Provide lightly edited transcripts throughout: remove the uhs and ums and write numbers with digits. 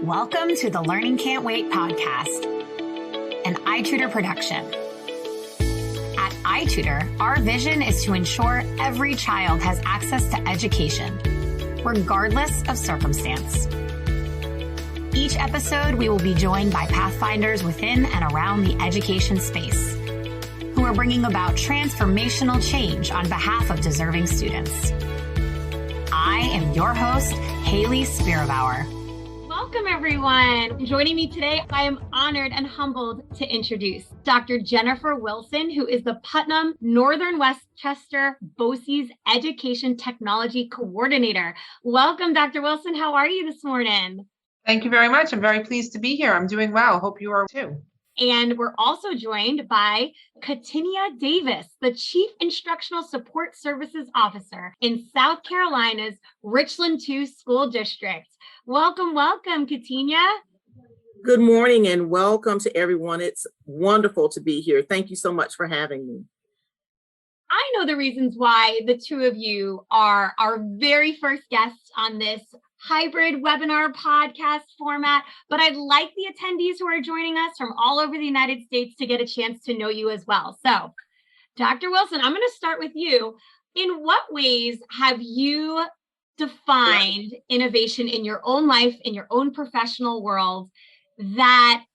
Welcome to the Learning Can't Wait podcast, an iTutor production. At iTutor, our vision is to ensure every child has access to education, regardless of circumstance. Each episode, we will be joined by pathfinders within and around the education space, who are bringing about transformational change on behalf of deserving students. I am your host, Hayley Spira-Bauer. Welcome, everyone. Joining me today, I am honored and humbled to introduce Dr. Jennifer Wilson, who is the Putnam Northern Westchester Boces Education Technology Coordinator. Welcome, Dr. Wilson. How are you this morning? Thank you very much. I'm very pleased to be here. I'm doing well. Hope you are too. And we're also joined by Katinia Davis, the Chief Instructional Support Services Officer in South Carolina's Richland 2 School District. Welcome, Katinia. Good morning and welcome to everyone. It's wonderful to be here. Thank you so much for having me. I know the reasons why the two of you are our very first guests on this hybrid webinar podcast format, but I'd like the attendees who are joining us from all over the United States to get a chance to know you as well. So, Dr. Wilson, I'm going to start with you. In what ways have you defined innovation in your own life, in your own professional world, that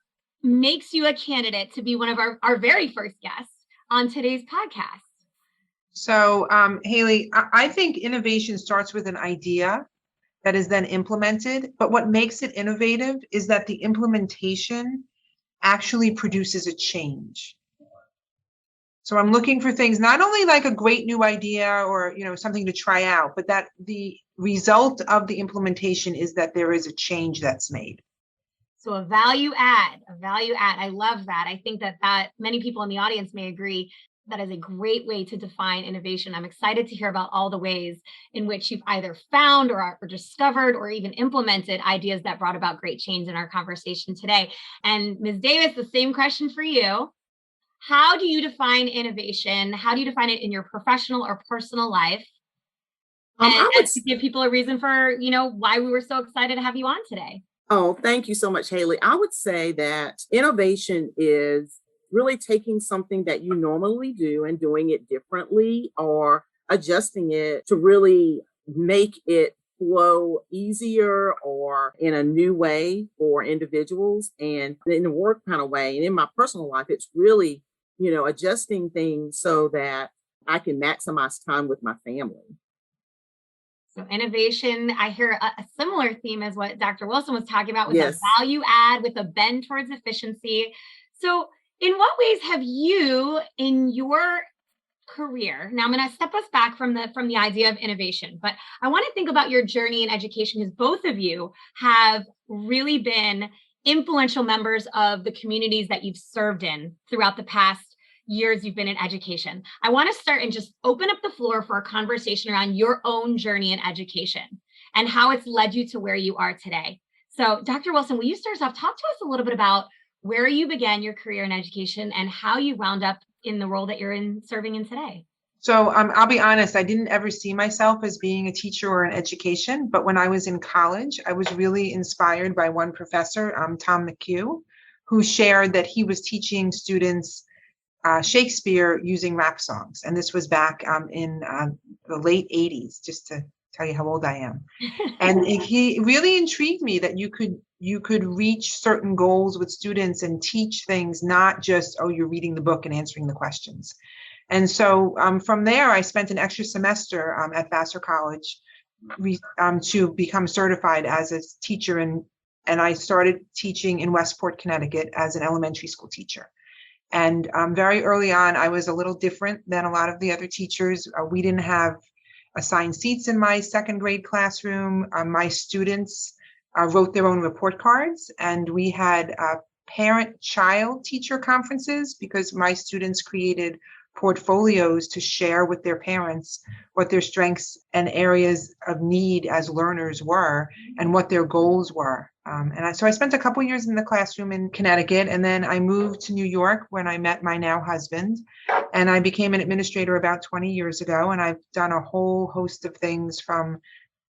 makes you a candidate to be one of our very first guests on today's podcast? So, Hayley, I think innovation starts with an idea that is then implemented. But what makes it innovative is that the implementation actually produces a change. So I'm looking for things, not only like a great new idea or, something to try out, but that the result of the implementation is that there is a change that's made. So a value add. I love that. I think that many people in the audience may agree that is a great way to define innovation. I'm excited to hear about all the ways in which you've either found or discovered or even implemented ideas that brought about great change in our conversation today. And Ms. Davis, the same question for you. How do you define innovation? How do you define it in your professional or personal life? And to give people a reason for, why we were so excited to have you on today. Oh, thank you so much, Hayley. I would say that innovation is really taking something that you normally do and doing it differently or adjusting it to really make it flow easier or in a new way for individuals and in a work kind of way. And in my personal life, it's really, adjusting things so that I can maximize time with my family. So innovation, I hear a similar theme as what Dr. Wilson was talking about with Yes. a value add, with a bend towards efficiency. So in what ways have you, in your career, now I'm going to step us back from the idea of innovation, but I want to think about your journey in education, because both of you have really been influential members of the communities that you've served in throughout the past years you've been in education. I want to start and just open up the floor for a conversation around your own journey in education and how it's led you to where you are today. So Dr. Wilson, will you start us off? Talk to us a little bit about where you began your career in education and how you wound up in the role that you're serving in today. So I'll be honest, I didn't ever see myself as being a teacher or in education, but when I was in college, I was really inspired by one professor, Tom McHugh, who shared that he was teaching students Shakespeare using rap songs. And this was back in the late 80s, just to tell you how old I am. And he really intrigued me that you could reach certain goals with students and teach things, not just, you're reading the book and answering the questions. And so from there, I spent an extra semester at Vassar College to become certified as a teacher. And I started teaching in Westport, Connecticut as an elementary school teacher. And very early on, I was a little different than a lot of the other teachers. We didn't have assigned seats in my second grade classroom. My students wrote their own report cards, and we had parent-child teacher conferences because my students created portfolios to share with their parents what their strengths and areas of need as learners were and what their goals were. So I spent a couple years in the classroom in Connecticut, and then I moved to New York when I met my now husband, and I became an administrator about 20 years ago, and I've done a whole host of things from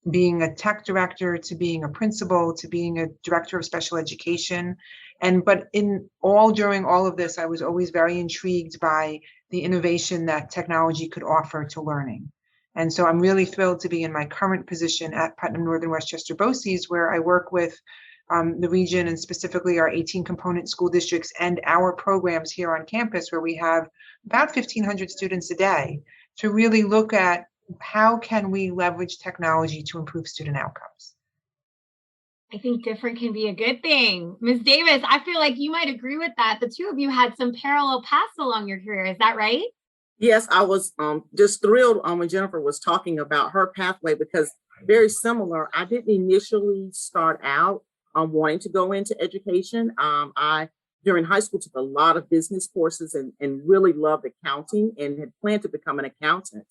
being a tech director to being a principal to being a director of special education. But during all of this, I was always very intrigued by the innovation that technology could offer to learning. And so I'm really thrilled to be in my current position at Putnam Northern Westchester Boces, where I work with the region and specifically our 18 component school districts and our programs here on campus, where we have about 1,500 students a day, to really look at how can we leverage technology to improve student outcomes. I think different can be a good thing. Ms. Davis, I feel like you might agree with that. The two of you had some parallel paths along your career. Is that right? Yes, I was just thrilled when Jennifer was talking about her pathway, because very similar. I didn't initially start out wanting to go into education. I, during high school, took a lot of business courses and really loved accounting and had planned to become an accountant.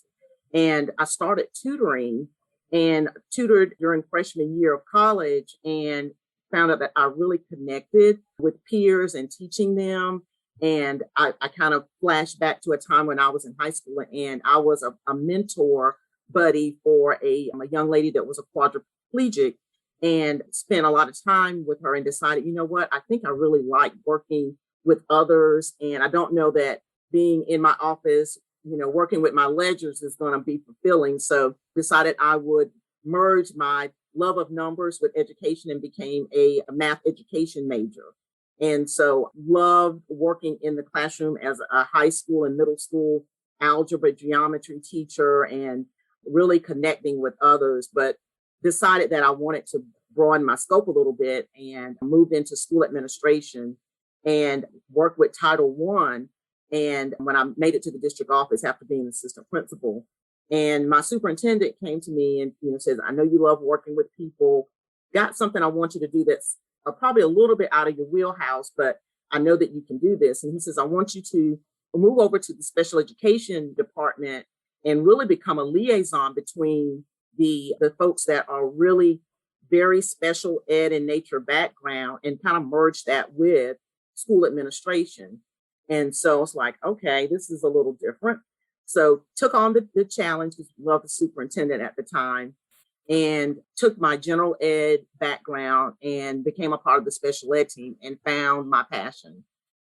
And I started tutoring and tutored during freshman year of college and found out that I really connected with peers and teaching them. And I kind of flashed back to a time when I was in high school and I was a mentor buddy for a young lady that was a quadriplegic, and spent a lot of time with her and decided, you know what, I think I really like working with others. And I don't know that being in my office, working with my ledgers is going to be fulfilling. So decided I would merge my love of numbers with education and became a math education major. And so loved working in the classroom as a high school and middle school algebra geometry teacher and really connecting with others, but decided that I wanted to broaden my scope a little bit and moved into school administration and worked with Title I. And when I made it to the district office after being an assistant principal, and my superintendent came to me and says, I know you love working with people. Got something I want you to do that's probably a little bit out of your wheelhouse, but I know that you can do this. And he says, I want you to move over to the special education department and really become a liaison between the folks that are really very special ed in nature background and kind of merge that with school administration. And so it's like, okay, this is a little different. So took on the challenge, because I loved the superintendent at the time, and took my general ed background and became a part of the special ed team and found my passion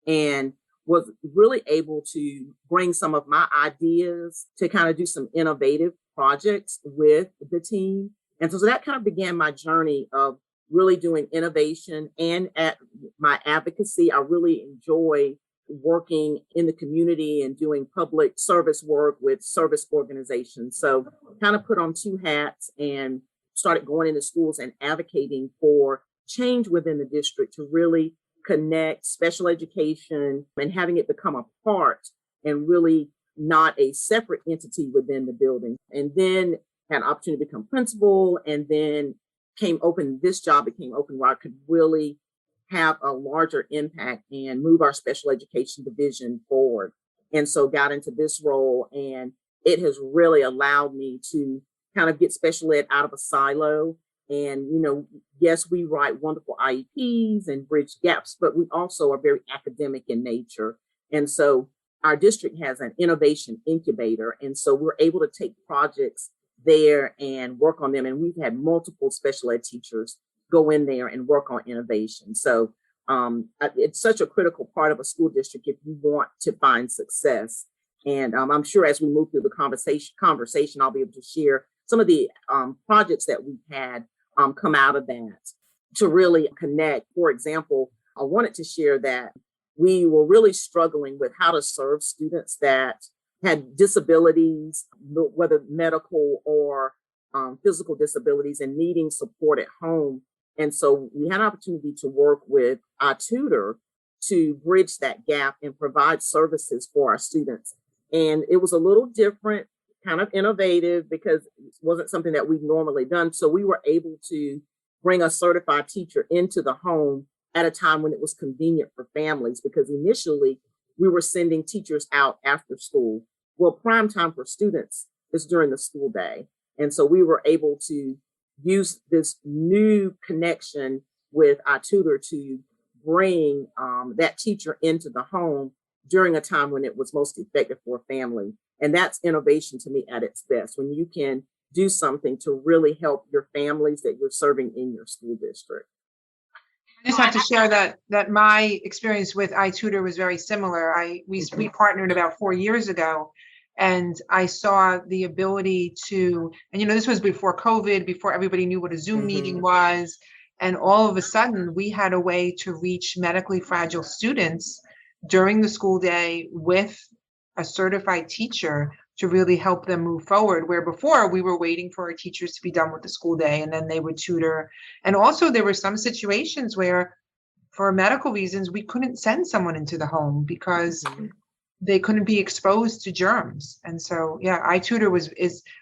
and was really able to bring some of my ideas to kind of do some innovative projects with the team. And so that kind of began my journey of really doing innovation and at my advocacy. I really enjoy working in the community and doing public service work with service organizations. So kind of put on two hats and started going into schools and advocating for change within the district to really connect special education and having it become a part and really not a separate entity within the building. And then had an opportunity to become principal, and then this job became open where I could really have a larger impact and move our special education division forward. And so got into this role, and it has really allowed me to kind of get special ed out of a silo. And, yes, we write wonderful IEPs and bridge gaps, but we also are very academic in nature. And so our district has an innovation incubator. And so we're able to take projects there and work on them. And we've had multiple special ed teachers go in there and work on innovation. So it's such a critical part of a school district if you want to find success. And I'm sure as we move through the conversation, I'll be able to share some of the projects that we've had come out of that to really connect. For example, I wanted to share that we were really struggling with how to serve students that had disabilities, whether medical or physical disabilities, and needing support at home. And so we had an opportunity to work with our tutor to bridge that gap and provide services for our students. And it was a little different, kind of innovative, because it wasn't something that we've normally done. So we were able to bring a certified teacher into the home at a time when it was convenient for families, because initially we were sending teachers out after school. Well, prime time for students is during the school day. And so we were able to use this new connection with our tutor to bring that teacher into the home during a time when it was most effective for a family. And that's innovation to me at its best, when you can do something to really help your families that you're serving in your school district. I just have to share that my experience with iTutor was very similar. We partnered about 4 years ago, and I saw the ability to, and this was before COVID, before everybody knew what a Zoom meeting was, and all of a sudden we had a way to reach medically fragile students during the school day with a certified teacher to really help them move forward, where before we were waiting for our teachers to be done with the school day and then they would tutor. And also there were some situations where for medical reasons, we couldn't send someone into the home because they couldn't be exposed to germs. And so, yeah, iTutor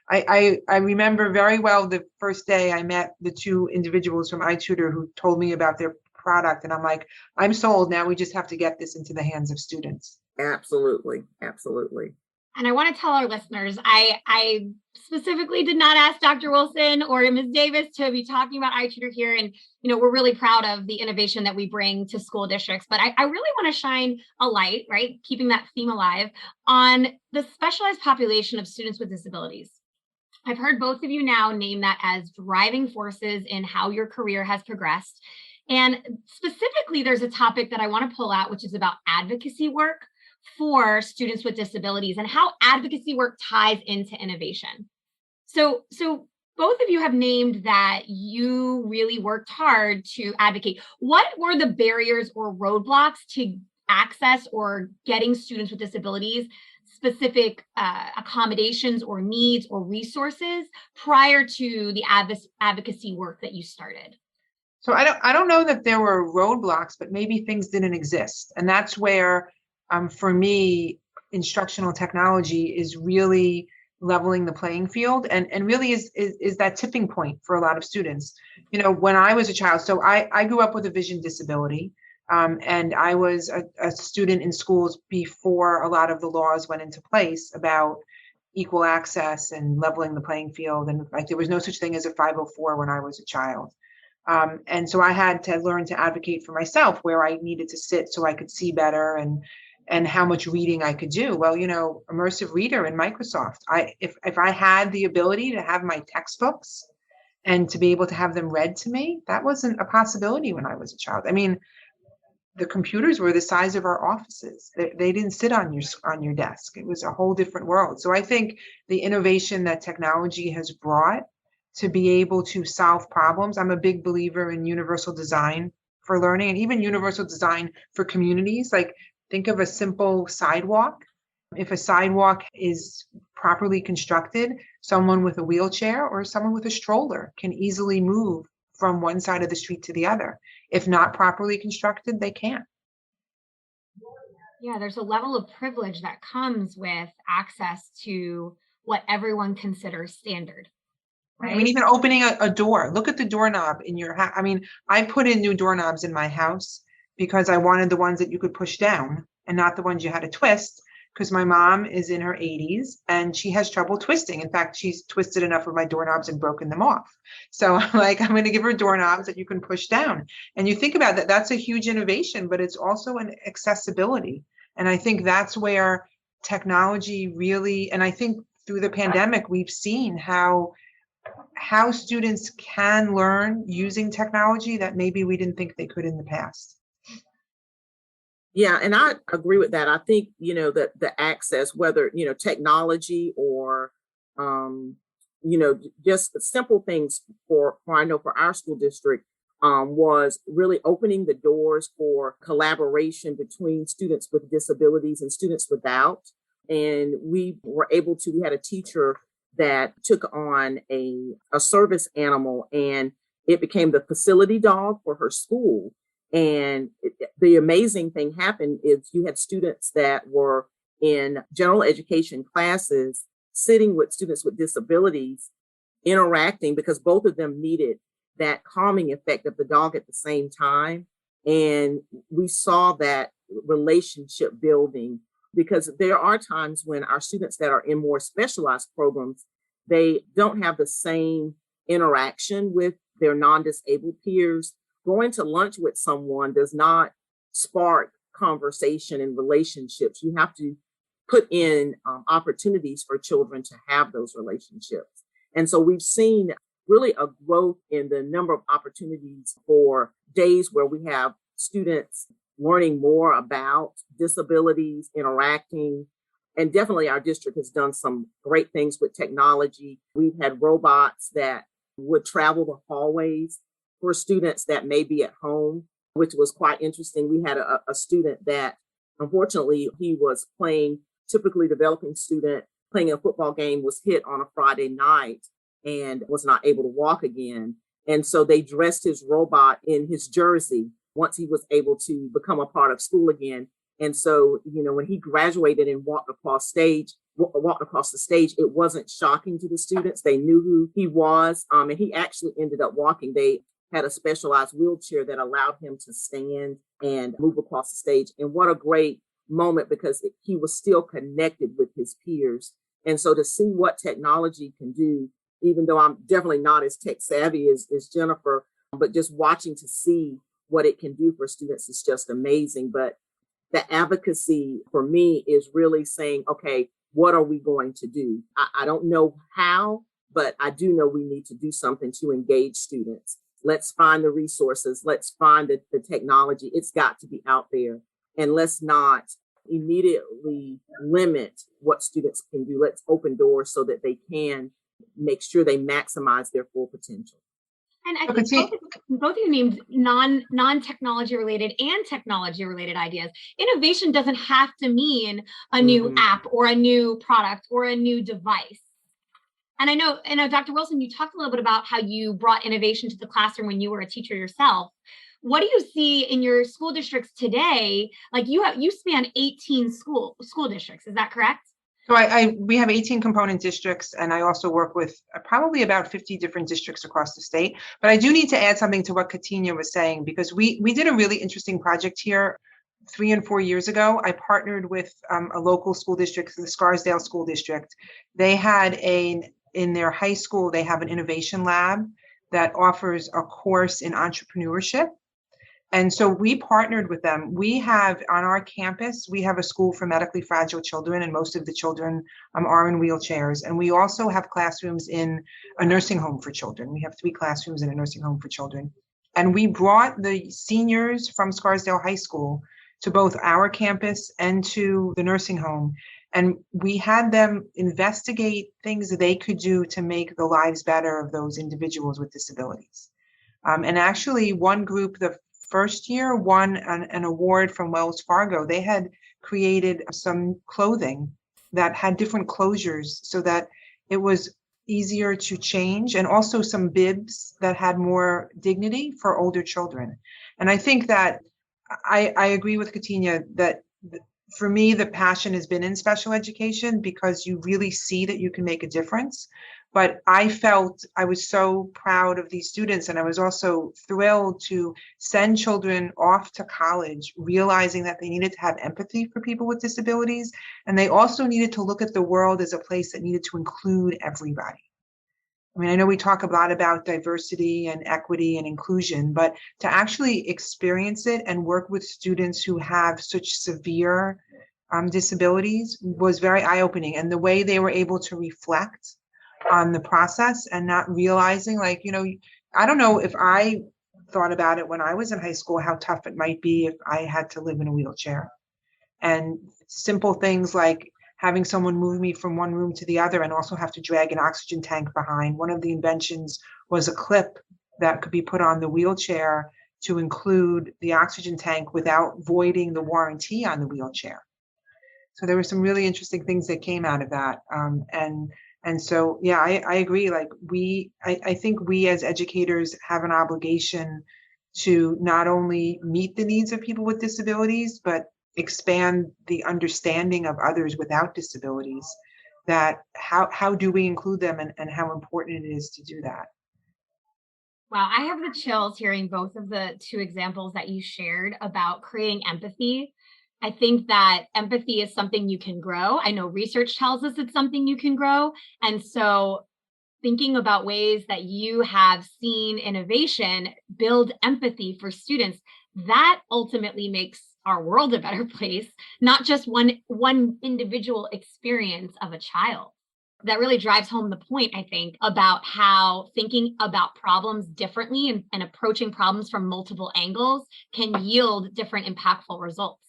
I remember very well the first day I met the two individuals from iTutor who told me about their product. And I'm like, I'm sold. Now we just have to get this into the hands of students. Absolutely. Absolutely. And I want to tell our listeners, I specifically did not ask Dr. Wilson or Ms. Davis to be talking about iTutor here. And, we're really proud of the innovation that we bring to school districts. But I really want to shine a light, right, keeping that theme alive, on the specialized population of students with disabilities. I've heard both of you now name that as driving forces in how your career has progressed. And specifically, there's a topic that I want to pull out, which is about advocacy work for students with disabilities and how advocacy work ties into innovation. So both of you have named that you really worked hard to advocate. What were the barriers or roadblocks to access or getting students with disabilities specific accommodations or needs or resources prior to the advocacy work that you started? So I don't know that there were roadblocks, but maybe things didn't exist. And that's where for me, instructional technology is really leveling the playing field and really is that tipping point for a lot of students. When I was a child, so I grew up with a vision disability, and I was a student in schools before a lot of the laws went into place about equal access and leveling the playing field. And like there was no such thing as a 504 when I was a child. And so I had to learn to advocate for myself where I needed to sit so I could see better and how much reading I could do. Well, immersive reader in Microsoft. If I had the ability to have my textbooks and to be able to have them read to me, that wasn't a possibility when I was a child. I mean, the computers were the size of our offices. They didn't sit on your desk. It was a whole different world. So I think the innovation that technology has brought to be able to solve problems. I'm a big believer in universal design for learning and even universal design for communities. Like think of a simple sidewalk. If a sidewalk is properly constructed, someone with a wheelchair or someone with a stroller can easily move from one side of the street to the other. If not properly constructed, they can't. Yeah, there's a level of privilege that comes with access to what everyone considers standard. Right? I mean, even opening a door. Look at the doorknob in your house. I mean, I put in new doorknobs in my house because I wanted the ones that you could push down and not the ones you had to twist, because my mom is in her 80s and she has trouble twisting. In fact, she's twisted enough of my doorknobs and broken them off. So I'm like, I'm going to give her doorknobs that you can push down. And you think about that, that's a huge innovation, but it's also an accessibility. And I think that's where technology really, and I think through the pandemic, we've seen how students can learn using technology that maybe we didn't think they could in the past. Yeah, and I agree with that. I think, that the access, whether, technology or, just simple things for I know for our school district was really opening the doors for collaboration between students with disabilities and students without. And we had a teacher that took on a service animal, and it became the facility dog for her school. And the amazing thing happened is you had students that were in general education classes sitting with students with disabilities, interacting because both of them needed that calming effect of the dog at the same time. And we saw that relationship building, because there are times when our students that are in more specialized programs, they don't have the same interaction with their non-disabled peers. Going to lunch with someone does not spark conversation and relationships. You have to put in opportunities for children to have those relationships. And so we've seen really a growth in the number of opportunities for days where we have students learning more about disabilities, interacting. And definitely our district has done some great things with technology. We've had robots that would travel the hallways for students that may be at home, which was quite interesting. We had a student that, unfortunately, he was playing, typically developing student, playing a football game, was hit on a Friday night and was not able to walk again. And so they dressed his robot in his jersey once he was able to become a part of school again. And so, when he graduated and walked across the stage, it wasn't shocking to the students. They knew who he was. And he actually ended up walking. They had a specialized wheelchair that allowed him to stand and move across the stage. And what a great moment, because he was still connected with his peers. And so to see what technology can do, even though I'm definitely not as tech savvy as Jennifer, but just watching to see what it can do for students is just amazing. But the advocacy for me is really saying, okay, what are we going to do? I don't know how, but I do know we need to do something to engage students. Let's find the resources. Let's find the technology. It's got to be out there. And let's not immediately limit what students can do. Let's open doors so that they can make sure they maximize their full potential. And I think both of you named non-technology related and technology related ideas. Innovation doesn't have to mean a new app or a new product or a new device. And I know, Dr. Wilson, you talked a little bit about how you brought innovation to the classroom when you were a teacher yourself. What do you see in your school districts today? Like you span 18 school districts, is that correct? So we have 18 component districts, and I also work with probably about 50 different districts across the state. But I do need to add something to what Katinia was saying, because we did a really interesting project here 3 and 4 years ago. I partnered with a local school district, the Scarsdale School District. They had in their high school, they have an innovation lab that offers a course in entrepreneurship. And so we partnered with them. We have on our campus, we have a school for medically fragile children, and most of the children are in wheelchairs. And we also have classrooms in a nursing home for children. We have 3 classrooms in a nursing home for children. And we brought the seniors from Scarsdale High School to both our campus and to the nursing home. And we had them investigate things that they could do to make the lives better of those individuals with disabilities. And actually, one group, the first year, won an award from Wells Fargo. They had created some clothing that had different closures so that it was easier to change, and also some bibs that had more dignity for older children. And I think that I agree with Katinia that for me, the passion has been in special education, because you really see that you can make a difference. But I felt I was so proud of these students, and I was also thrilled to send children off to college, realizing that they needed to have empathy for people with disabilities. And they also needed to look at the world as a place that needed to include everybody. I mean, I know we talk a lot about diversity and equity and inclusion, but to actually experience it and work with students who have such severe disabilities was very eye-opening. And the way they were able to reflect on the process and not realizing, like, I don't know if I thought about it when I was in high school, how tough it might be if I had to live in a wheelchair. And simple things like having someone move me from one room to the other and also have to drag an oxygen tank behind. One of the inventions was a clip that could be put on the wheelchair to include the oxygen tank without voiding the warranty on the wheelchair. So there were some really interesting things that came out of that. And so, yeah, I agree. Like I think we as educators have an obligation to not only meet the needs of people with disabilities, but expand the understanding of others without disabilities, that how do we include them, and how important it is to do that. Wow, I have the chills hearing both of the 2 examples that you shared about creating empathy. I think that empathy is something you can grow. I know research tells us it's something you can grow. And so thinking about ways that you have seen innovation build empathy for students, that ultimately makes our world a better place, not just one individual experience of a child. that really drives home the point, I think, about how thinking about problems differently and approaching problems from multiple angles can yield different impactful results.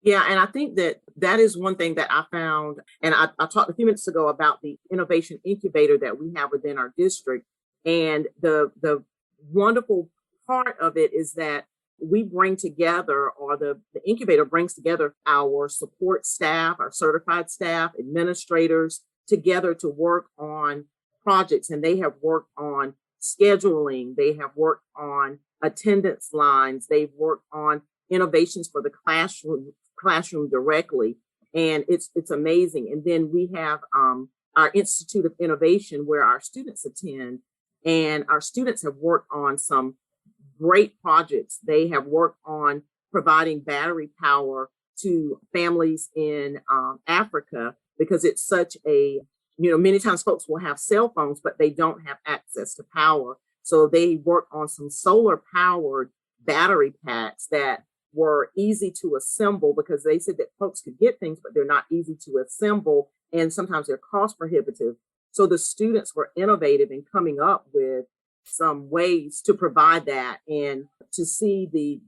Yeah, and I think that is one thing that I found, and I talked a few minutes ago about the innovation incubator that we have within our district. And the wonderful part of it is that we bring together, or the incubator brings together our support staff, our certified staff, administrators together to work on projects. And they have worked on scheduling, they have worked on attendance lines, they've worked on innovations for the classroom directly, and it's amazing. And then we have our Institute of Innovation where our students attend, and our students have worked on some great projects. They have worked on providing battery power to families in Africa, because it's such a, many times folks will have cell phones, but they don't have access to power. So they work on some solar powered battery packs that were easy to assemble, because they said that folks could get things, but they're not easy to assemble. And sometimes they're cost prohibitive. So the students were innovative in coming up with some ways to provide that, and to see the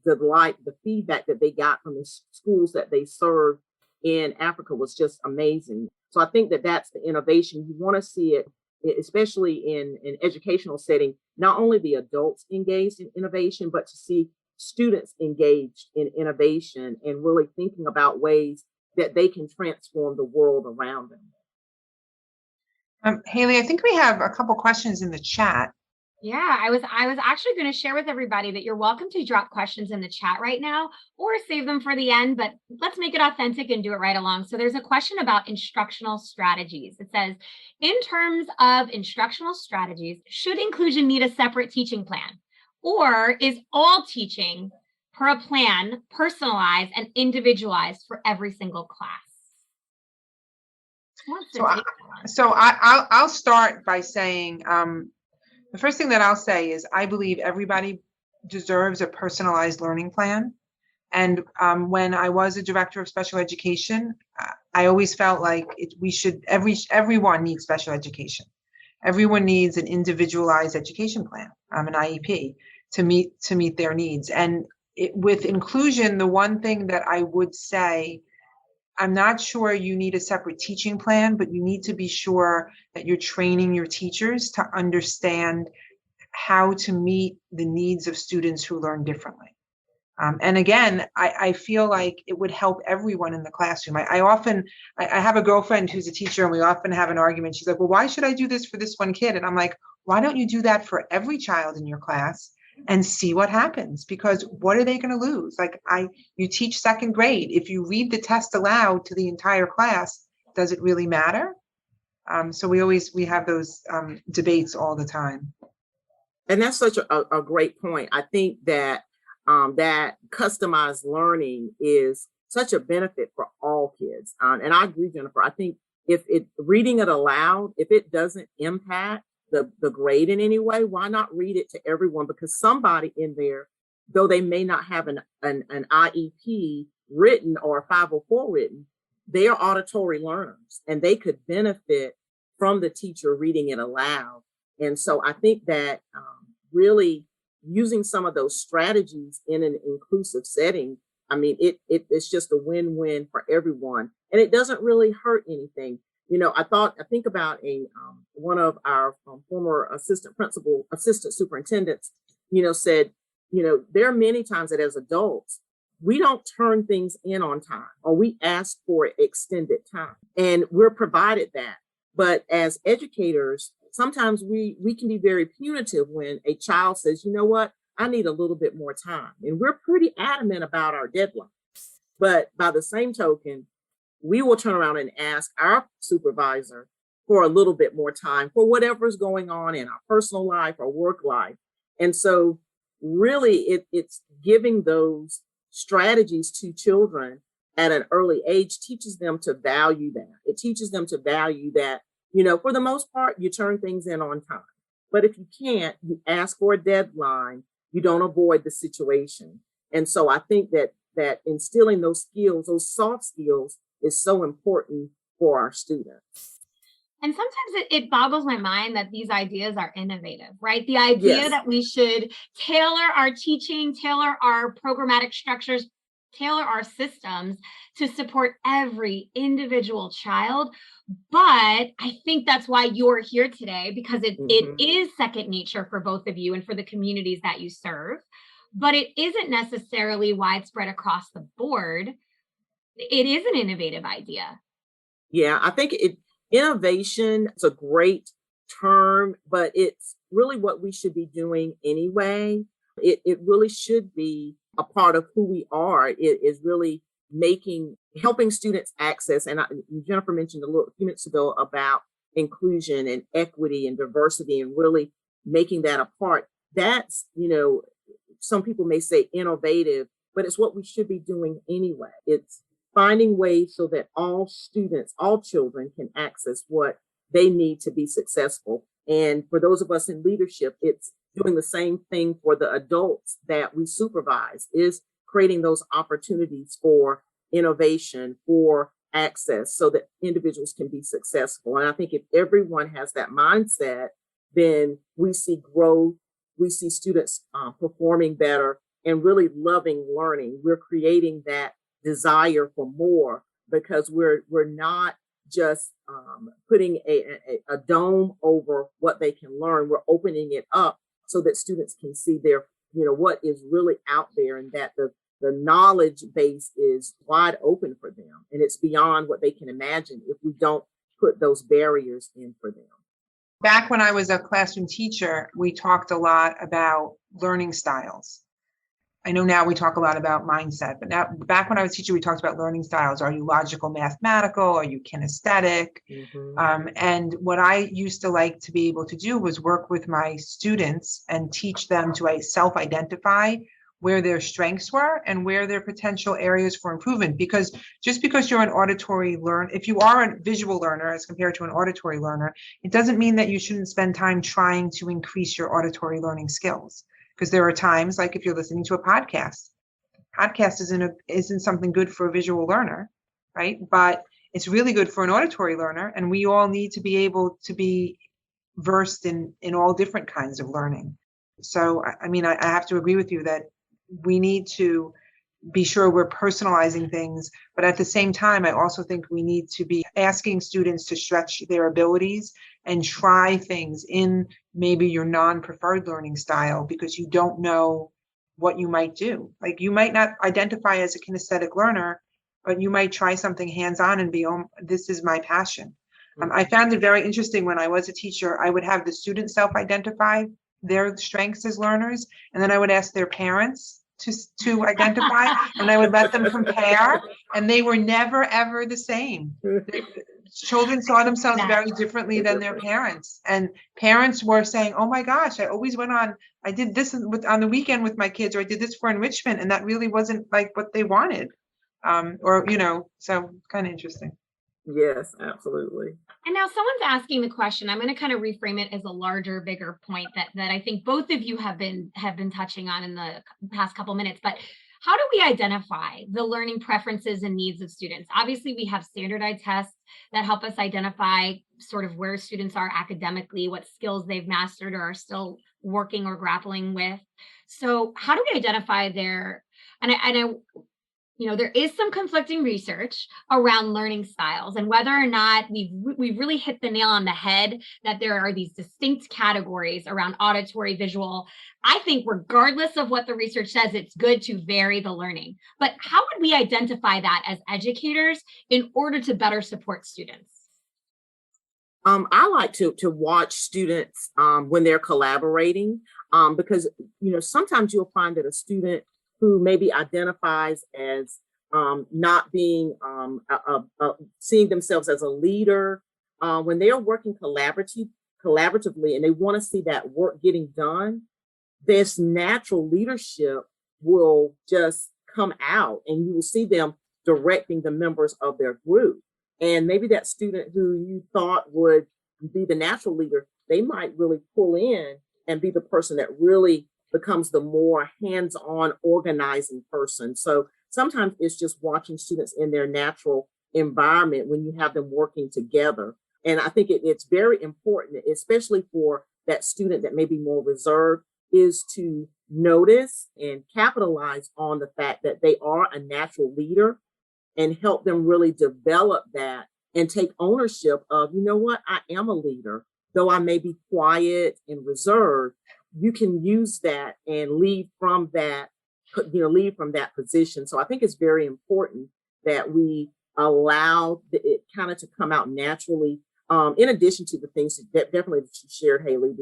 feedback that they got from the schools that they served in Africa was just amazing. So I think that that's the innovation. You want to see it, especially in an educational setting, not only the adults engaged in innovation, but to see students engaged in innovation and really thinking about ways that they can transform the world around them. Hayley, I think we have a couple questions in the chat. Yeah, I was actually going to share with everybody that you're welcome to drop questions in the chat right now or save them for the end, but let's make it authentic and do it right along. So there's a question about instructional strategies. It says, in terms of instructional strategies, should inclusion need a separate teaching plan? Or is all teaching per a plan personalized and individualized for every single class? I'll start by saying, the first thing that I'll say is I believe everybody deserves a personalized learning plan. And when I was a director of special education, I always felt like everyone needs special education. Everyone needs an individualized education plan, an IEP, to meet their needs. And with inclusion, the one thing that I would say, I'm not sure you need a separate teaching plan, but you need to be sure that you're training your teachers to understand how to meet the needs of students who learn differently. And again, I feel like it would help everyone in the classroom. I have a girlfriend who's a teacher, and we often have an argument. She's like, well, why should I do this for this one kid? And I'm like, why don't you do that for every child in your class and see what happens? Because what are they going to lose? You teach second grade. If you read the test aloud to the entire class, does it really matter? So we have those debates all the time. And that's such a great point. I think that that customized learning is such a benefit for all kids. And I agree, Jennifer. I think if reading it aloud, if it doesn't impact the grade in any way, why not read it to everyone? Because somebody in there, though they may not have an IEP written or a 504 written, they are auditory learners, and they could benefit from the teacher reading it aloud. And so I think that really using some of those strategies in an inclusive setting, I mean, it's just a win-win for everyone, and it doesn't really hurt anything. I think about one of our former assistant superintendents, said, there are many times that as adults, we don't turn things in on time, or we ask for extended time, and we're provided that. But as educators, sometimes we can be very punitive when a child says, you know what, I need a little bit more time. And we're pretty adamant about our deadline. But by the same token, we will turn around and ask our supervisor for a little bit more time for whatever's going on in our personal life or work life. And so really it's giving those strategies to children at an early age teaches them to value that. It teaches them to value that, for the most part, you turn things in on time. But if you can't, you ask for a deadline, you don't avoid the situation. And so I think that instilling those skills, those soft skills, is so important for our students. And sometimes it boggles my mind that these ideas are innovative, right? The idea Yes. that we should tailor our teaching, tailor our programmatic structures, tailor our systems to support every individual child. But I think that's why you're here today, because it is second nature for both of you and for the communities that you serve. But it isn't necessarily widespread across the board. It is an innovative idea. Yeah, I think innovation is a great term, but it's really what we should be doing anyway. It really should be a part of who we are. It is really helping students access. And Jennifer mentioned a few minutes ago about inclusion and equity and diversity and really making that a part. That's, some people may say innovative, but it's what we should be doing anyway. It's finding ways so that all students, all children can access what they need to be successful. And for those of us in leadership, it's doing the same thing for the adults that we supervise, is creating those opportunities for innovation, for access, so that individuals can be successful. And I think if everyone has that mindset, then we see growth, we see students performing better and really loving learning. We're creating that desire for more, because we're not just putting a dome over what they can learn. We're opening it up so that students can see what is really out there, and that the knowledge base is wide open for them, and it's beyond what they can imagine if we don't put those barriers in for them. Back when I was a classroom teacher, we talked a lot about learning styles. I know now we talk a lot about mindset, but now back when I was a teacher, we talked about learning styles. Are you logical, mathematical? Are you kinesthetic? And what I used to like to be able to do was work with my students and teach them to self-identify where their strengths were and where their potential areas for improvement. Because just because you're an auditory learner, if you are a visual learner as compared to an auditory learner, it doesn't mean that you shouldn't spend time trying to increase your auditory learning skills. Because there are times, like if you're listening to a podcast isn't something good for a visual learner, right? But it's really good for an auditory learner, and we all need to be able to be versed in all different kinds of learning. So, I mean, I have to agree with you that we need to be sure we're personalizing things, but at the same time, I also think we need to be asking students to stretch their abilities and try things in maybe your non-preferred learning style, because you don't know what you might do. Like, you might not identify as a kinesthetic learner, but you might try something hands-on and be, oh, this is my passion. I found it very interesting when I was a teacher. I would have the students self-identify their strengths as learners, and then I would ask their parents to identify, and I would let them compare, and they were never, ever the same. Children saw themselves very differently than their parents, and parents were saying, oh my gosh, I did this on the weekend with my kids, or I did this for enrichment, and that really wasn't like what they wanted. So kind of interesting. Yes, absolutely. And now someone's asking the question. I'm going to kind of reframe it as a larger, bigger point that I think both of you have been touching on in the past couple minutes. But how do we identify the learning preferences and needs of students? Obviously, we have standardized tests that help us identify sort of where students are academically, what skills they've mastered or are still working or grappling with. So how do we identify there is some conflicting research around learning styles and whether or not we've really hit the nail on the head that there are these distinct categories around auditory, visual. I think regardless of what the research says, it's good to vary the learning. But how would we identify that as educators in order to better support students? I like to watch students when they're collaborating, because sometimes you'll find that a student who maybe identifies as not being seeing themselves as a leader, when they are working collaboratively and they want to see that work getting done, this natural leadership will just come out, and you will see them directing the members of their group. And maybe that student who you thought would be the natural leader, they might really pull in and be the person that really becomes the more hands-on organizing person. So sometimes it's just watching students in their natural environment when you have them working together. And I think it's very important, especially for that student that may be more reserved, is to notice and capitalize on the fact that they are a natural leader and help them really develop that and take ownership of, you know what, I am a leader. Though I may be quiet and reserved, you can use that and lead from that, lead from that position. So I think it's very important that we allow it kind of to come out naturally. In addition to the things that definitely that you shared, Hayley,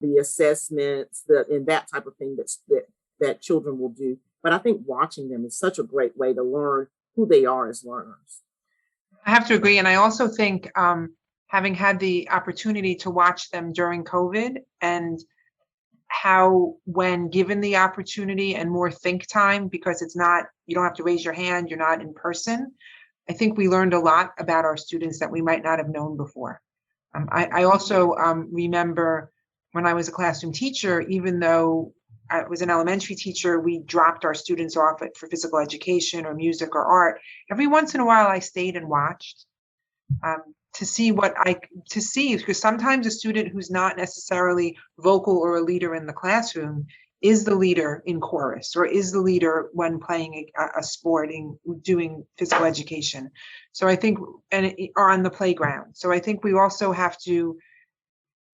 the assessments, and that type of thing that children will do. But I think watching them is such a great way to learn who they are as learners. I have to agree. And I also think having had the opportunity to watch them during COVID and how when given the opportunity and more think time, because it's not, you don't have to raise your hand, you're not in person. I think we learned a lot about our students that we might not have known before. I also remember when I was a classroom teacher, even though I was an elementary teacher, we dropped our students off for physical education or music or art. Every once in a while, I stayed and watched to see because sometimes a student who's not necessarily vocal or a leader in the classroom is the leader in chorus or is the leader when playing a sport and doing physical education. So I think, or on the playground. So I think we also have to,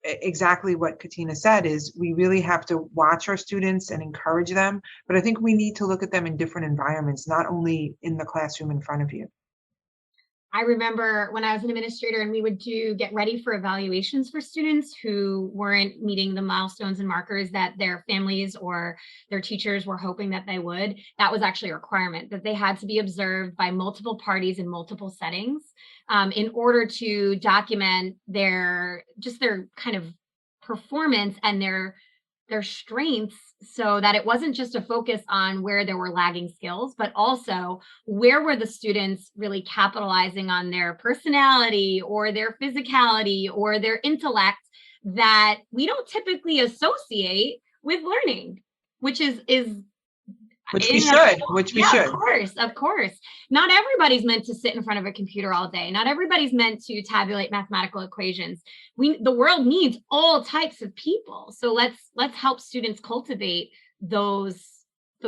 exactly what Katinia said, is we really have to watch our students and encourage them. But I think we need to look at them in different environments, not only in the classroom in front of you. I remember when I was an administrator and we would get ready for evaluations for students who weren't meeting the milestones and markers that their families or their teachers were hoping that they would. That was actually a requirement, that they had to be observed by multiple parties in multiple settings in order to document their kind of performance and their strengths, so that it wasn't just a focus on where there were lagging skills, but also where were the students really capitalizing on their personality or their physicality or their intellect that we don't typically associate with learning, which we should. Of course. Not everybody's meant to sit in front of a computer all day. Not everybody's meant to tabulate mathematical equations. The world needs all types of people. So let's help students cultivate those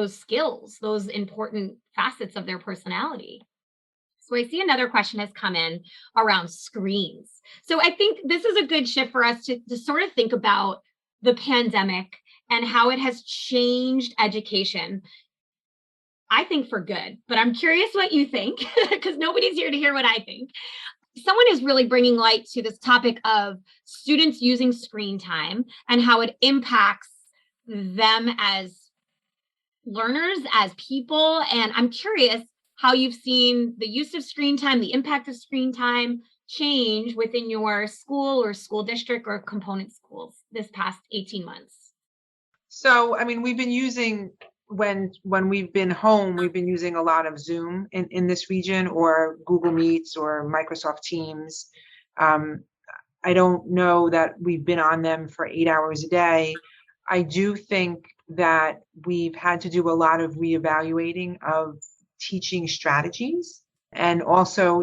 skills, those important facets of their personality. So I see another question has come in around screens. So I think this is a good shift for us to sort of think about the pandemic and how it has changed education. I think for good, but I'm curious what you think, because nobody's here to hear what I think. Someone is really bringing light to this topic of students using screen time and how it impacts them as learners, as people. And I'm curious how you've seen the use of screen time, the impact of screen time change within your school or school district or component schools this past 18 months. So, I mean, we've been using, when we've been home, we've been using a lot of Zoom in this region, or Google Meets or Microsoft Teams. I don't know that we've been on them for 8 hours a day. I do think that we've had to do a lot of reevaluating of teaching strategies. And also,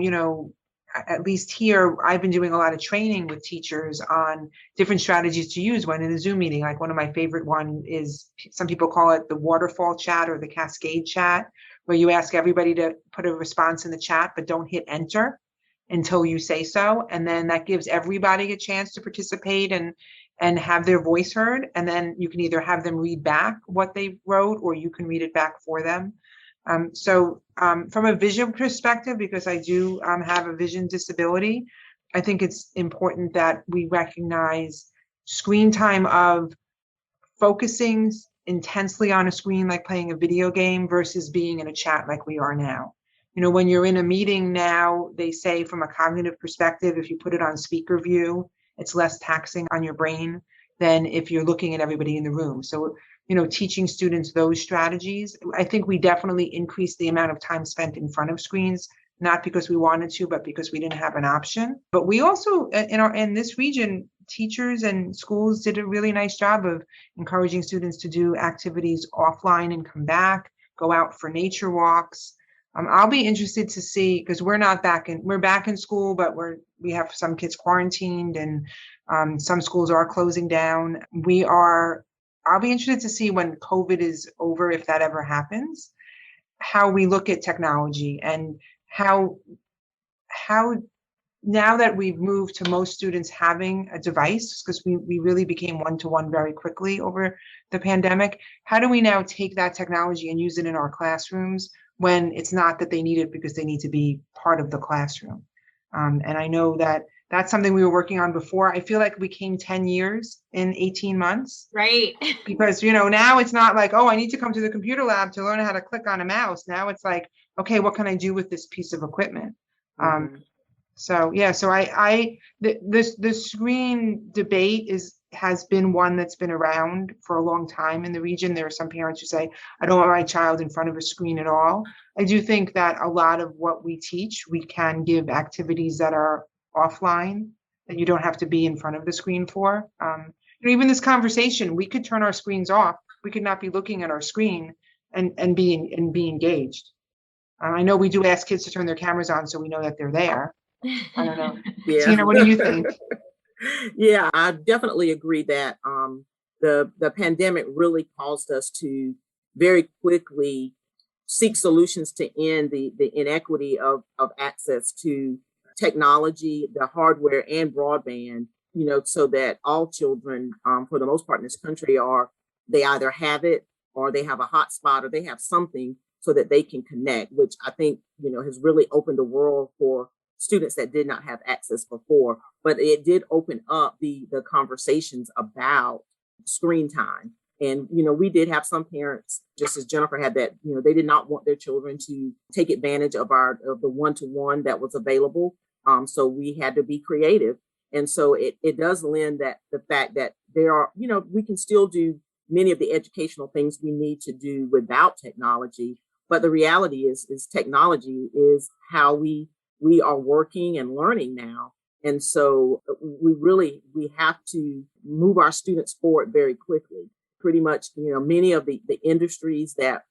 at least here, I've been doing a lot of training with teachers on different strategies to use when in a Zoom meeting. Like one of my favorite one is, some people call it the waterfall chat or the cascade chat, where you ask everybody to put a response in the chat, but don't hit enter until you say so. And then that gives everybody a chance to participate and have their voice heard. And then you can either have them read back what they wrote, or you can read it back for them. From a vision perspective, because I do have a vision disability, I think it's important that we recognize screen time of focusing intensely on a screen, like playing a video game, versus being in a chat like we are now. When you're in a meeting now, they say from a cognitive perspective, if you put it on speaker view, it's less taxing on your brain than if you're looking at everybody in the room. So teaching students those strategies. I think we definitely increased the amount of time spent in front of screens, not because we wanted to, but because we didn't have an option. But we also, in this region, teachers and schools did a really nice job of encouraging students to do activities offline and come back, go out for nature walks. I'll be interested to see, because we're back in school, but we're we have some kids quarantined, and some schools are closing down. I'll be interested to see when COVID is over, if that ever happens, how we look at technology and how now that we've moved to most students having a device, because we really became one-to-one very quickly over the pandemic, how do we now take that technology and use it in our classrooms when it's not that they need it because they need to be part of the classroom? And I know that that's something we were working on before. I feel like we came 10 years in 18 months. Right. Because, now it's not like, oh, I need to come to the computer lab to learn how to click on a mouse. Now it's like, okay, what can I do with this piece of equipment? So the screen debate has been one that's been around for a long time in the region. There are some parents who say, I don't want my child in front of a screen at all. I do think that a lot of what we teach, we can give activities that are offline that you don't have to be in front of the screen for. Even this conversation, we could turn our screens off. We could not be looking at our screen and be engaged. I know we do ask kids to turn their cameras on so we know that they're there. I don't know. Yeah. Tina, what do you think? Yeah, I definitely agree that the pandemic really caused us to very quickly seek solutions to end the inequity of access to technology, the hardware and broadband, so that all children, for the most part in this country, they either have it or they have a hotspot or they have something so that they can connect, which I think, has really opened the world for students that did not have access before. But it did open up the conversations about screen time. And, we did have some parents, just as Jennifer had, that, they did not want their children to take advantage of the one-to-one that was available. So we had to be creative. And so it does lend that the fact that there are, we can still do many of the educational things we need to do without technology. But the reality is technology is how we are working and learning now. And so we have to move our students forward very quickly. Pretty much, many of the industries that,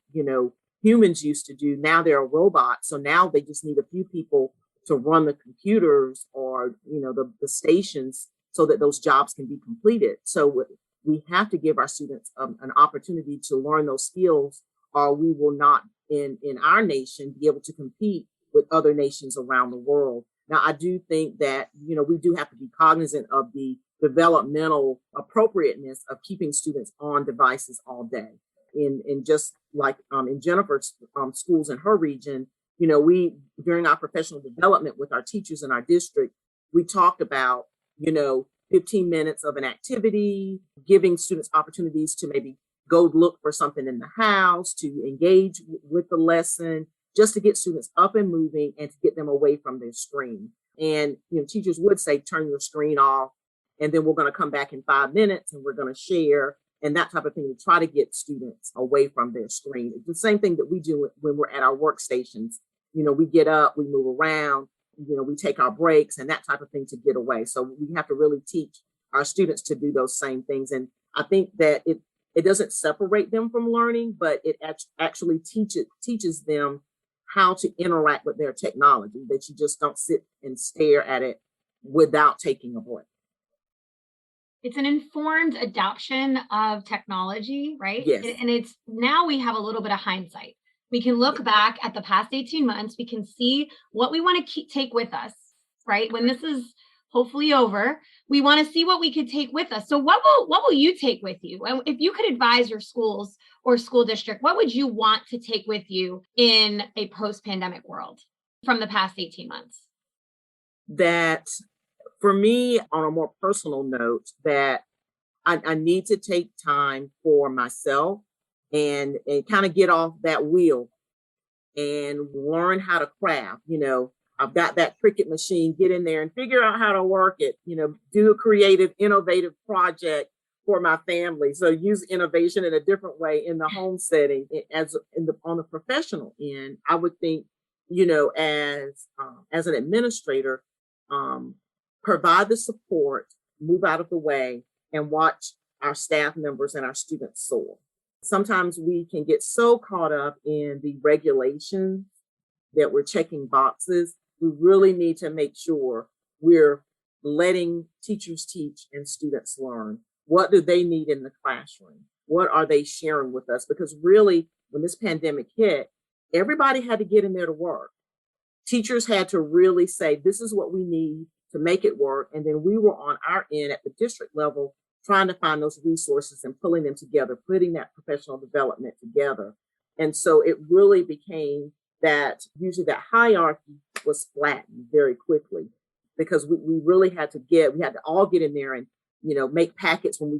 humans used to do, now there are robots. So now they just need a few people to run the computers or, the stations so that those jobs can be completed. So we have to give our students an opportunity to learn those skills, or we will not in our nation be able to compete with other nations around the world. Now, I do think that, we do have to be cognizant of the developmental appropriateness of keeping students on devices all day. In just like in Jennifer's schools in her region, we, during our professional development with our teachers in our district, we talked about, 15 minutes of an activity, giving students opportunities to maybe go look for something in the house, to engage with the lesson, just to get students up and moving and to get them away from their screen. And, teachers would say, turn your screen off, and then we're going to come back in 5 minutes and we're going to share and that type of thing, to try to get students away from their screen. It's the same thing that we do when we're at our workstations. We get up, we move around, we take our breaks and that type of thing to get away. So we have to really teach our students to do those same things. And I think that it doesn't separate them from learning, but it actually teaches them how to interact with their technology, that you just don't sit and stare at it without taking a break. It's an informed adoption of technology, right? Yes. And it's now we have a little bit of hindsight. We can look back at the past 18 months. We can see what we want to take with us, right? When this is hopefully over, we want to see what we could take with us. So what will you take with you? If you could advise your schools or school district, what would you want to take with you in a post-pandemic world from the past 18 months? That for me, on a more personal note, that I need to take time for myself and kind of get off that wheel and learn how to craft. I've got that Cricut machine, get in there and figure out how to work it, do a creative, innovative project for my family. So use innovation in a different way in the home setting. On the professional end, I would think, as an administrator, provide the support, move out of the way, and watch our staff members and our students soar. Sometimes we can get so caught up in the regulations that we're checking boxes. We really need to make sure we're letting teachers teach and students learn. What do they need in the classroom? What are they sharing with us? Because really, when this pandemic hit, everybody had to get in there to work. Teachers had to really say, this is what we need to make it work. And then we were on our end at the district level, trying to find those resources and pulling them together, putting that professional development together. And so it really became that usually that hierarchy was flattened very quickly, because we really had to all get in there and, make packets when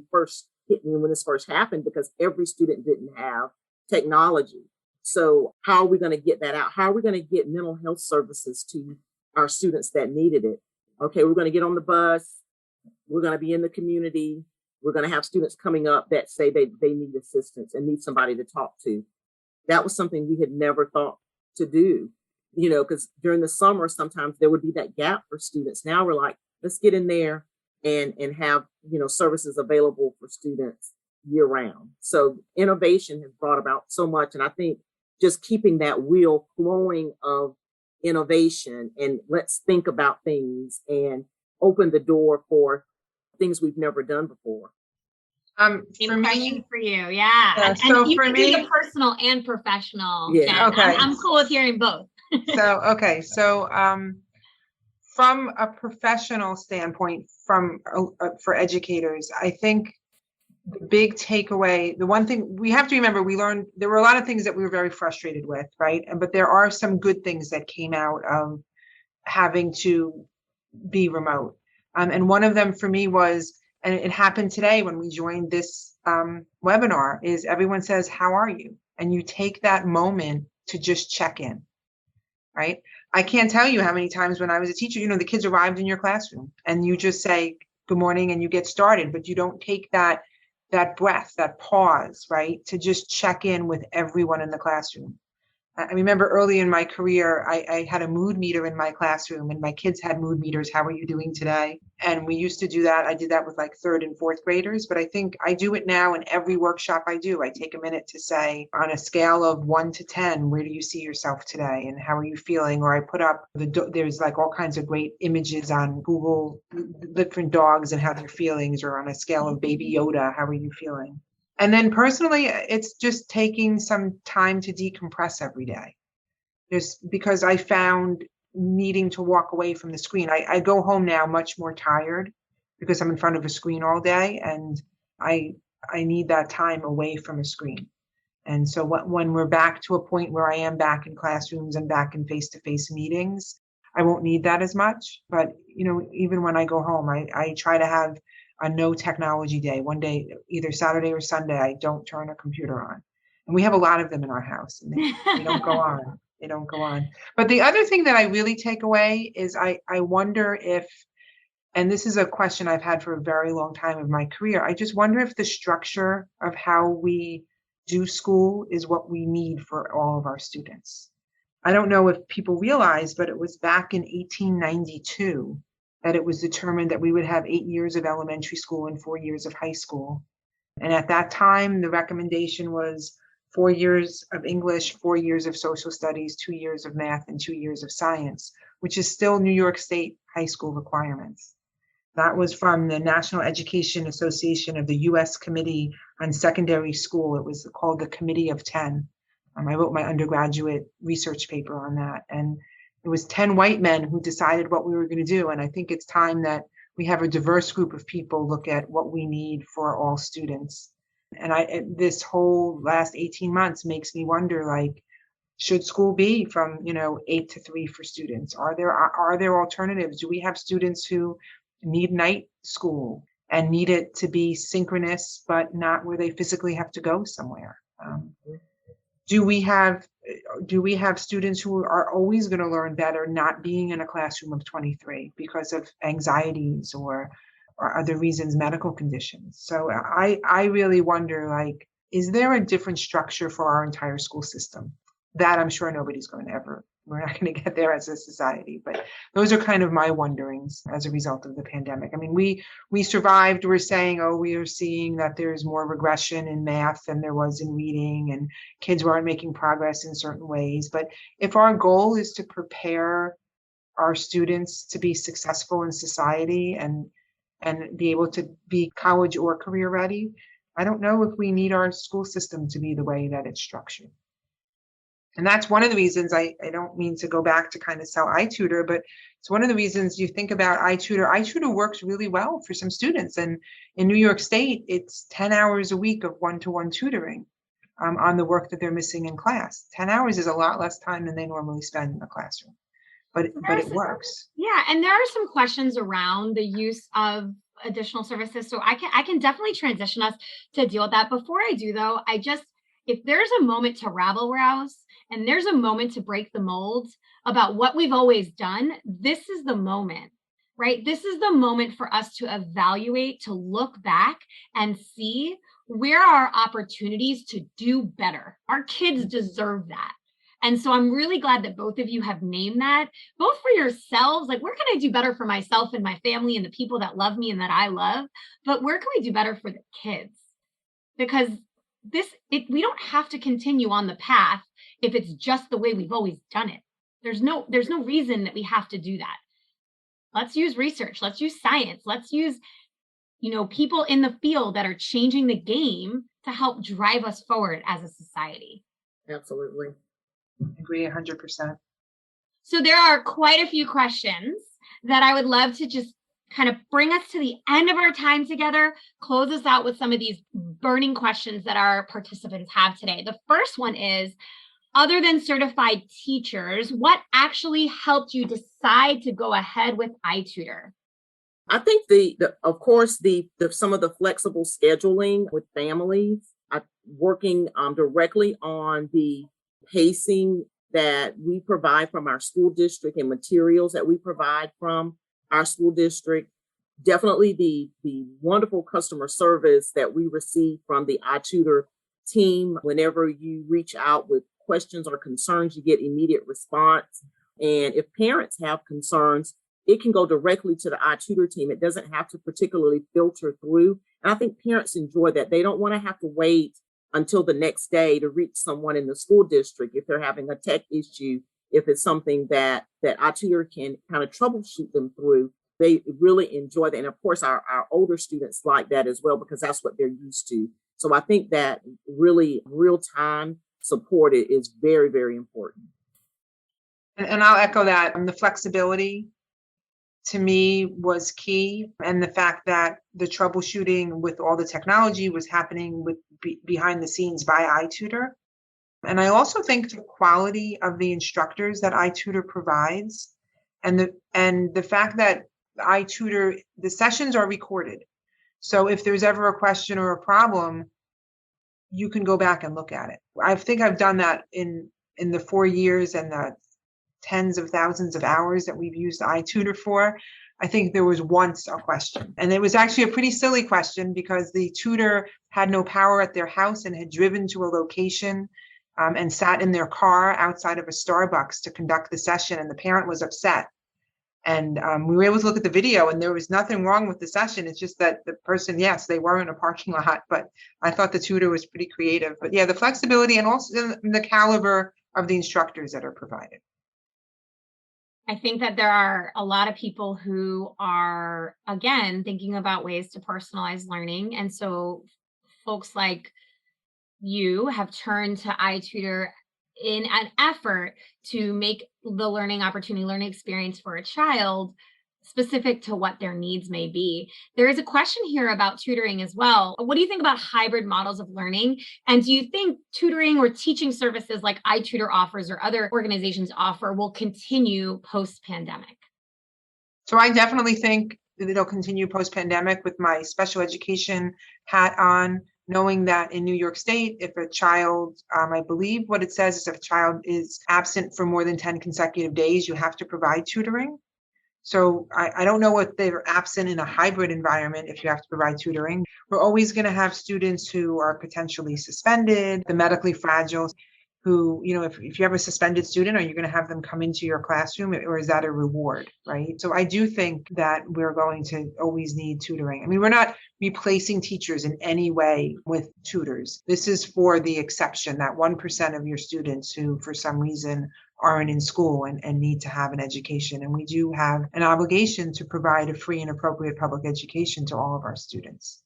this first happened, because every student didn't have technology. So how are we going to get that out? How are we going to get mental health services to our students that needed it? Okay, we're going to get on the bus. We're going to be in the community. We're going to have students coming up that say they need assistance and need somebody to talk to. That was something we had never thought to do, because during the summer, sometimes there would be that gap for students. Now we're like, let's get in there and have, services available for students year round. So innovation has brought about so much. And I think just keeping that wheel flowing of innovation and let's think about things and open the door for things we've never done before. For me, for you, yeah. And so you for can me, do the personal and professional. Yeah. Okay. I'm cool with hearing both. So from a professional standpoint, for educators, I think the big takeaway, the one thing we have to remember, we learned there were a lot of things that we were very frustrated with, right? But there are some good things that came out of having to be remote. And one of them for me was, and it happened today when we joined this webinar, is everyone says, how are you? And you take that moment to just check in, right? I can't tell you how many times when I was a teacher, the kids arrived in your classroom and you just say, good morning, and you get started, but you don't take that breath, that pause, right? To just check in with everyone in the classroom. I remember early in my career, I had a mood meter in my classroom and my kids had mood meters. How are you doing today? And we used to do that. I did that with like third and fourth graders, but I think I do it now in every workshop I do. I take a minute to say, on a scale of 1 to 10, where do you see yourself today? And how are you feeling? Or I put up, there's like all kinds of great images on Google, different dogs and how they're feelings, or on a scale of Baby Yoda, how are you feeling? And then personally, it's just taking some time to decompress every day. Just because I found needing to walk away from the screen. I go home now much more tired because I'm in front of a screen all day, and I need that time away from a screen. And so when we're back to a point where I am back in classrooms and back in face-to-face meetings, I won't need that as much. But, even when I go home, I try to have a no technology day. One day, either Saturday or Sunday, I don't turn a computer on. And we have a lot of them in our house, and they don't go on. They don't go on. But the other thing that I really take away is I wonder if, and this is a question I've had for a very long time in my career, I just wonder if the structure of how we do school is what we need for all of our students. I don't know if people realize, but it was back in 1892 that it was determined that we would have 8 years of elementary school and 4 years of high school. And at that time, the recommendation was 4 years of English, 4 years of social studies, 2 years of math, and 2 years of science, which is still New York State high school requirements. That was from the National Education Association of the U.S. Committee on Secondary School. It was called the Committee of 10. I wrote my undergraduate research paper on that. And it was 10 white men who decided what we were going to do. And I think it's time that we have a diverse group of people look at what we need for all students. And this whole last 18 months makes me wonder, like, should school be from 8 to 3 for students? Are there alternatives? Do we have students who need night school and need it to be synchronous, but not where they physically have to go somewhere? Do we have students who are always going to learn better not being in a classroom of 23 because of anxieties or other reasons, medical conditions? So I really wonder, like, is there a different structure for our entire school system? That I'm sure nobody's going to we're not going to get there as a society, but those are kind of my wonderings as a result of the pandemic. I mean, we survived. We're saying, we are seeing that there's more regression in math than there was in reading, and kids weren't making progress in certain ways. But if our goal is to prepare our students to be successful in society and be able to be college or career ready, I don't know if we need our school system to be the way that it's structured. And that's one of the reasons I don't mean to go back to kind of sell iTutor, but it's one of the reasons you think about iTutor. iTutor works really well for some students. And in New York State, it's 10 hours a week of one-to-one tutoring on the work that they're missing in class. 10 hours is a lot less time than they normally spend in the classroom, but it works. Yeah, and there are some questions around the use of additional services. So I can definitely transition us to deal with that. Before I do though, if there's a moment to rabble rouse and there's a moment to break the mold about what we've always done, this is the moment, right? This is the moment for us to evaluate, to look back and see where are opportunities to do better. Our kids deserve that. And so I'm really glad that both of you have named that, both for yourselves, like where can I do better for myself and my family and the people that love me and that I love, but where can we do better for the kids? Because we don't have to continue on the path if it's just the way we've always done it. There's no reason that we have to do that. Let's use research. Let's use science. Let's use, people in the field that are changing the game to help drive us forward as a society. Absolutely. I agree 100%. So there are quite a few questions that I would love to just kind of bring us to the end of our time together, close us out with some of these burning questions that our participants have today. The first one is, other than certified teachers, what actually helped you decide to go ahead with iTutor? I think of course, some of the flexible scheduling with families, working directly on the pacing that we provide from our school district and materials that we provide from our school district. Definitely the wonderful customer service that we receive from the iTutor team. Whenever you reach out with questions or concerns, you get immediate response. And if parents have concerns, it can go directly to the iTutor team. It doesn't have to particularly filter through. And I think parents enjoy that. They don't want to have to wait until the next day to reach someone in the school district if they're having a tech issue, if it's something that iTutor can kind of troubleshoot them through. They really enjoy that. And of course, our older students like that as well, because that's what they're used to. So I think that really real-time support is very, very important. And I'll echo that. The flexibility to me was key. And the fact that the troubleshooting with all the technology was happening behind the scenes by iTutor. And I also think the quality of the instructors that iTutor provides and the fact that iTutor, the sessions are recorded. So if there's ever a question or a problem, you can go back and look at it. I think I've done that in the 4 years and the tens of thousands of hours that we've used iTutor for. I think there was once a question, and it was actually a pretty silly question because the tutor had no power at their house and had driven to a location and sat in their car outside of a Starbucks to conduct the session, and the parent was upset. And we were able to look at the video and there was nothing wrong with the session. It's just that the person, yes, they were in a parking lot, but I thought the tutor was pretty creative. But yeah, the flexibility and also the caliber of the instructors that are provided. I think that there are a lot of people who are, again, thinking about ways to personalize learning. And so folks like you have turned to iTutor in an effort to make the learning experience for a child specific to what their needs may be. There is a question here about tutoring as well. What do you think about hybrid models of learning? And do you think tutoring or teaching services like iTutor offers or other organizations offer will continue post-pandemic? So I definitely think that it'll continue post-pandemic with my special education hat on, knowing that in New York State, if a child, I believe what it says is if a child is absent for more than 10 consecutive days, you have to provide tutoring. So I don't know if they're absent in a hybrid environment if you have to provide tutoring. We're always going to have students who are potentially suspended, the medically fragile, who, if you have a suspended student, are you going to have them come into your classroom, or is that a reward, right? So I do think that we're going to always need tutoring. I mean, we're not replacing teachers in any way with tutors. This is for the exception, that 1% of your students who, for some reason, aren't in school and need to have an education. And we do have an obligation to provide a free and appropriate public education to all of our students.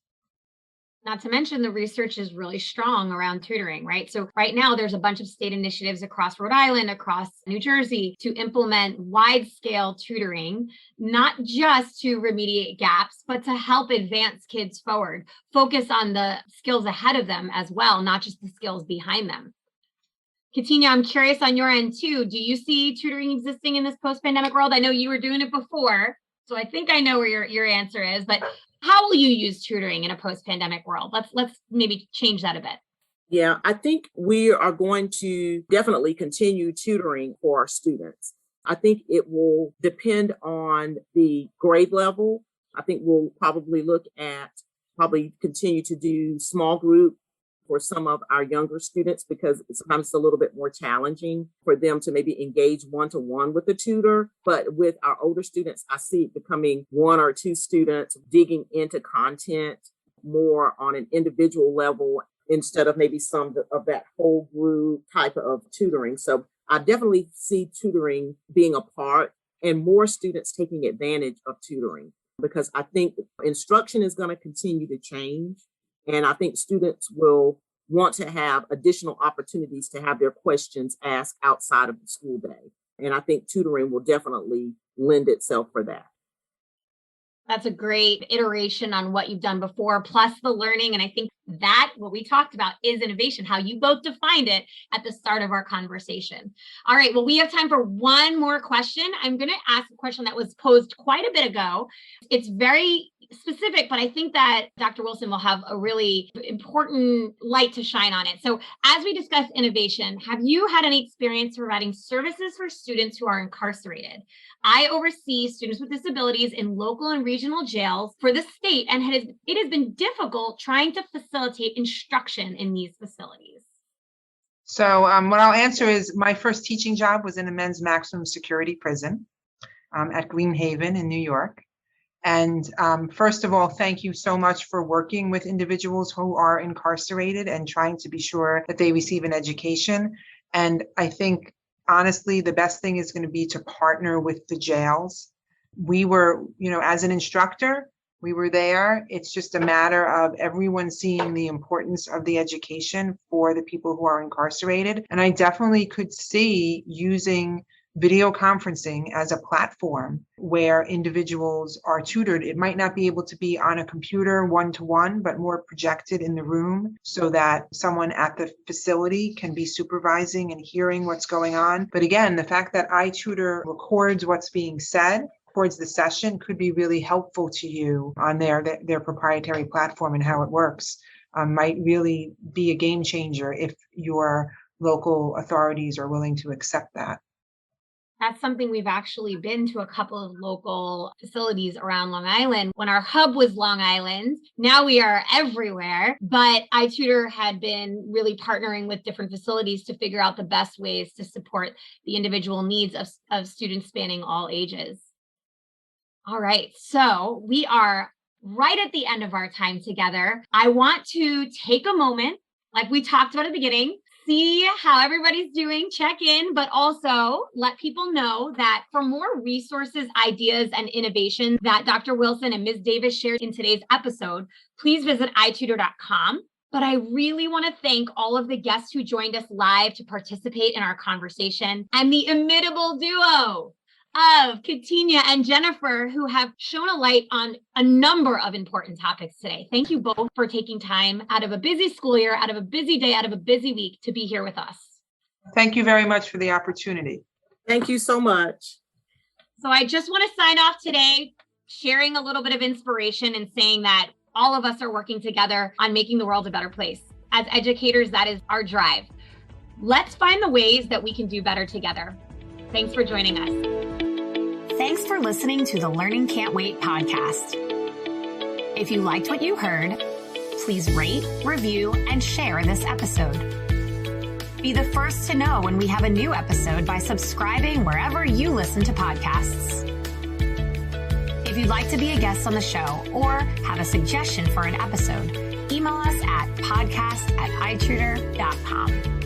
Not to mention the research is really strong around tutoring, right? So right now there's a bunch of state initiatives across Rhode Island, across New Jersey to implement wide-scale tutoring, not just to remediate gaps, but to help advance kids forward, focus on the skills ahead of them as well, not just the skills behind them. Katinia, I'm curious on your end too. Do you see tutoring existing in this post-pandemic world? I know you were doing it before, so I think I know where your answer is, but how will you use tutoring in a post-pandemic world? Let's maybe change that a bit. Yeah, I think we are going to definitely continue tutoring for our students. I think it will depend on the grade level. I think we'll probably continue to do small group for some of our younger students, because sometimes it's a little bit more challenging for them to maybe engage one-to-one with the tutor. But with our older students, I see it becoming 1 or 2 students digging into content more on an individual level instead of maybe some of that whole group type of tutoring. So I definitely see tutoring being a part and more students taking advantage of tutoring, because I think instruction is going to continue to change. And I think students will want to have additional opportunities to have their questions asked outside of the school day. And I think tutoring will definitely lend itself for that. That's a great iteration on what you've done before, plus the learning. And I think that what we talked about is innovation, how you both defined it at the start of our conversation. All right, well, we have time for one more question. I'm going to ask a question that was posed quite a bit ago. It's very specific, but I think that Dr. Wilson will have a really important light to shine on it. So as we discuss innovation, have you had any experience providing services for students who are incarcerated? I oversee students with disabilities in local and regional jails for the state, and it has been difficult trying to facilitate instruction in these facilities. So what I'll answer is my first teaching job was in a men's maximum security prison at Greenhaven in New York. And first of all, thank you so much for working with individuals who are incarcerated and trying to be sure that they receive an education. And I think, honestly, the best thing is going to be to partner with the jails. We were, as an instructor, we were there. It's just a matter of everyone seeing the importance of the education for the people who are incarcerated. And I definitely could see using video conferencing as a platform where individuals are tutored. It might not be able to be on a computer one-to-one, but more projected in the room so that someone at the facility can be supervising and hearing what's going on. But again, the fact that iTutor records what's being said towards the session could be really helpful to you on their proprietary platform and how it works. Might really be a game changer if your local authorities are willing to accept that. That's something we've actually been to a couple of local facilities around Long Island. When our hub was Long Island, now we are everywhere. But iTutor had been really partnering with different facilities to figure out the best ways to support the individual needs of students spanning all ages. All right, so we are right at the end of our time together. I want to take a moment, like we talked about at the beginning, see how everybody's doing, check in, but also let people know that for more resources, ideas, and innovation that Dr. Wilson and Ms. Davis shared in today's episode, please visit itutor.com. But I really want to thank all of the guests who joined us live to participate in our conversation, and the imitable duo of Katinia and Jennifer, who have shone a light on a number of important topics today. Thank you both for taking time out of a busy school year, out of a busy day, out of a busy week to be here with us. Thank you very much for the opportunity. Thank you so much. So I just want to sign off today, sharing a little bit of inspiration and saying that all of us are working together on making the world a better place. As educators, that is our drive. Let's find the ways that we can do better together. Thanks for joining us. Thanks for listening to the Learning Can't Wait podcast. If you liked what you heard, please rate, review, and share this episode. Be the first to know when we have a new episode by subscribing wherever you listen to podcasts. If you'd like to be a guest on the show or have a suggestion for an episode, email us at podcast@itutor.com.